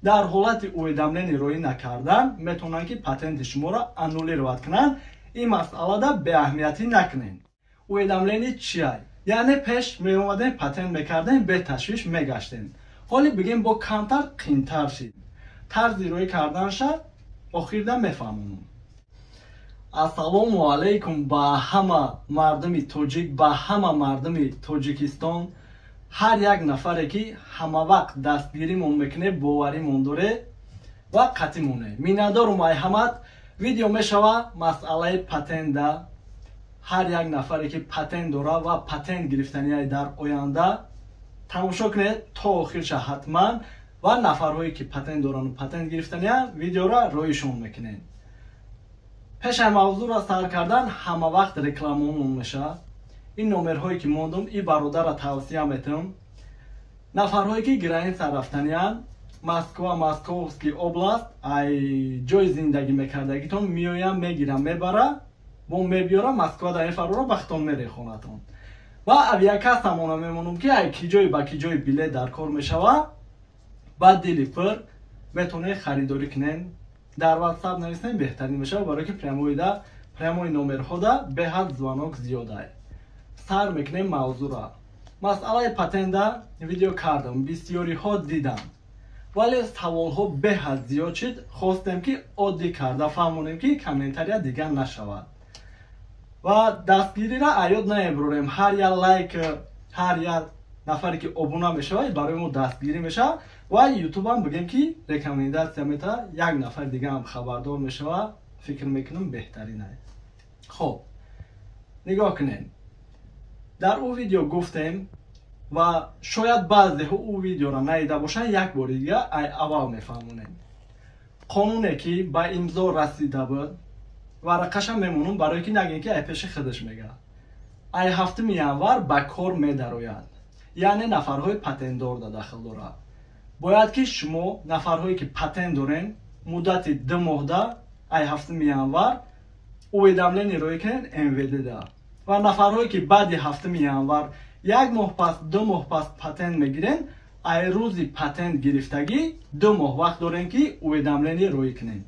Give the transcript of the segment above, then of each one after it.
дар ҳолати уведомлени рӯӣ накардан метавонанд ки патенти шуморо аннулировать кунанд. ин масъалада беаҳамиятӣ накунед. уведомлени чия? яъне пеш меомадем патент мекардем, беташвиш мегаштем. ҳоле бигем бо камтар қиинтар шид. тарзи рӯӣ карданша охирда мефаҳмонам. ассалому алайкум ба ҳама мардуми тоҷик, ба ҳама мардуми Тоҷикистон. ҳар як нафаре ки ҳамавақт дастгиримон мекунед, боваримон доред ва қатъимоне. миннатдорум ай ҳамат. видео мешава масъалаи патента. ҳар як нафаре ки патент дора ва патент гирифтанияи дар оянда тамошо кунед то охирша ҳатман ва нафарҳое ки патент дорану патент гирифтания видеора роишон мекунед. пешай мавзӯъро сар кардан ҳамавақт рекламамон мешавад. ин номерҳое ки мондум, ин бародара тавсия метавам. нафарҳое ки граница рафтаниянд, Москва, Московский област, ай ҷои зиндагӣ мекардагитон меоям, мегирам, мебара, бо мебиёра Москва дар ин фарора бахтон мерехонатон. ва авиакас тамона мемонам ки ай ки ҷои ба ки ҷои билет дар кор мешава, ба дили пир метавонед харидорӣ кунед. дар WhatsApp нависнед беҳтарин мешава, барои ки прямои номерҳода беҳад звонок зиёда. сар мекунем мавзӯъро. масъалаи патента видео кардам, бисёриҳо дидам, вале саволҳо беҳад зиёд шид. хостем ки оддӣ карда фаҳмонем ки комментария дигар нашавад ва дастгириро аёд наеброрем. ҳар як лайк, ҳар як нафаре ки обуна мешавад барои мо дастгирӣ мешавад ва ютубам бигем ки рекомендатсия метавад, як нафар дигарам хабардор мешавад. фикр мекунам беҳтарин аст. хоб, нигоҳ кунед. дар ӯ видео гуфтем ва шояд баъзеҳо ӯ видеоро надида бошанд, як бори дигар ай аввал мефаҳмонем. қонуне ки ба имзо расида буд, варақашам мемонам барои ки нагем ки ай пеши худаш мега. ай 7 январ ба кор медарояд. яъне нафарҳои патентдор да дахл дорад. бояд ки шумо нафарҳое ки патент дорен муддати 2 моҳда ай 7 январ уведомление рӯй кунед МВД да. ва нафарҳое ки баъди 7 январ 1 моҳ пас 2 моҳ пас патент мегирен, ай рӯзи патент гирифтагӣ 2 моҳ вақт дорен ки уведомление рӯй кунед.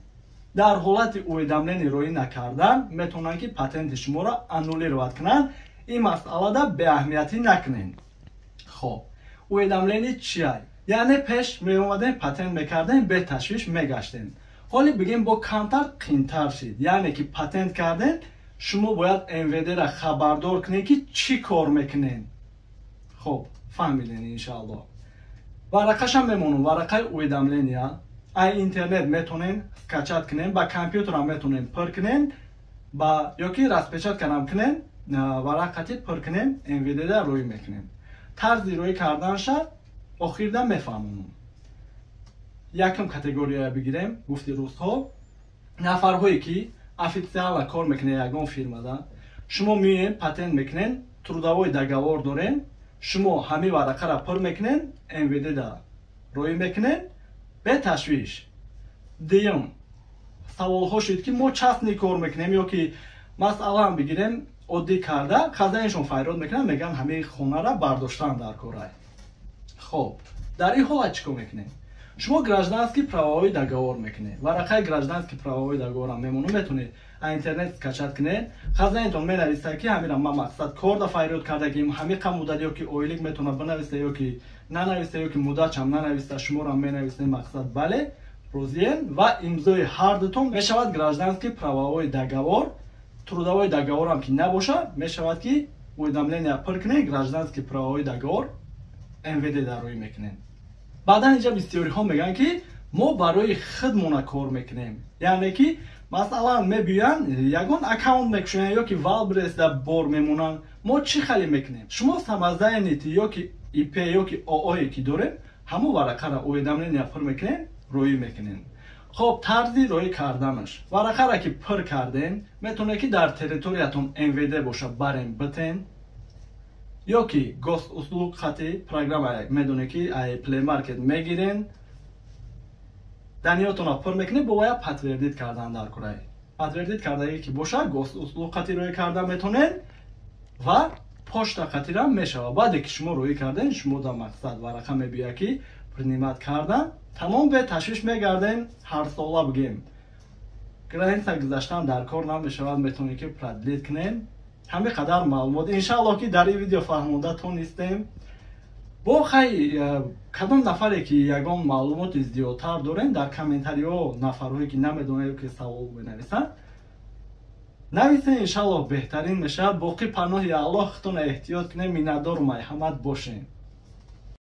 дар ҳолати уведомление рӯй накардан метавонанд ки патенти шуморо аннулировать кунанд. ин масъалада беаҳамиятӣ накунед. хоб, уведомление чия? яъне пеш меомадем патент мекардем, беташвиш мегаштем. ҳоле бигем бо камтар қиинтар шид. яъне ки патент кардем, шумо бояд МВД-ро хабардор кунед ки чӣ кор мекунед. хоб, фаҳмидем иншааллоҳ. варақашам мемонам, варақаи уведомления. ай интернет метавонед скачат кунед, ба компютерам метавонед пир кунед, ба ёки распечатканам кунед, варақати пир кунед, МВД-да рӯй мекунед. тарзи рӯй карданша охирда мефаҳмонам. якум категория бигирем, гуфти рӯзҳо. нафарҳое ки официала кор мекунед ягон фирмада, шумо меоед патент мекунед, трудовой договор дорен, шумо ҳамин варақаро пир мекунед, МВД-да рӯй мекунед, беташвиш. дуюм саволҳо шуд ки мо частни кор мекунем ё ки масъалан бигирем оддӣ карда хазаиншон файрод мекунад, меган ҳамин хонаро бардоштан дар кора. хоб, дар ин ҳолат чӣ кор мекунем? шумо гражданский правовой договор мекунед. варақаи гражданский правовой договорам мемонам, метавонед аз интернет скачат кунед. хазаинтон менависад ки ҳамира ма мақсад корда файрод кардагим, ҳамин қа муддат ё ки ойлик метавонад бинависа ё ки нанависа ё ки муддатчам нанависа, шуморам менависед мақсад бале розием ва имзои ҳардутон мешавад гражданский правовой договор. трудовой договорам ки набошад, мешавад ки уведомление пир кунед, гражданский правовой договор МВД-да рӯй мекунед. баъдан инҷа бисёриҳо мегӯянд ки мо барои худмона кор мекунем. яъне ки масъалан мебиёянд ягон аккаунт мекушоянд ё ки валбресда бор мемонанд. мо чӣ хали мекунем? шумо самозанятӣ ё ки ИП ё ки ООе ки дорем, ҳамон варақаро уведомление пир мекунем, рӯй мекунем. хоб, тарзи рӯй карданаш. варақаро ки пир кардем, метавонед ки дар территориятон МВД боша барем битен, ё ки госуслуг хати программа медонед ки ай Play Market мегирен, даниётонро пир мекунед, бояд подтвердит кардан дар кораи. подтвердит кардагӣ ки боша, госуслуг хати рӯй карда метавонед ва почта хатира мешавад. баъде ки шумо рӯй кардем, шумо дар мақсад варақа мебиёяд ки принимать кардан, тамом бе ташвиш мегардем ҳарсола бигем. Граница гузаштан дар кор намешавад, метавонед ки продлит кунем. ҳамин қадар маълумот. Иншааллоҳ ки дар ин видео фаҳмонда тонистем. бо хай кадом нафаре ки ягон маълумоти зиёдтар дорем, дар комментариҳо нафарҳое ки намедонанд ки савол бинависанд, нависен. иншааллоҳ беҳтарин мешавад. боқӣ паноҳи Аллоҳ худтон эҳтиёт кунем. миннатдору марҳамат бошем.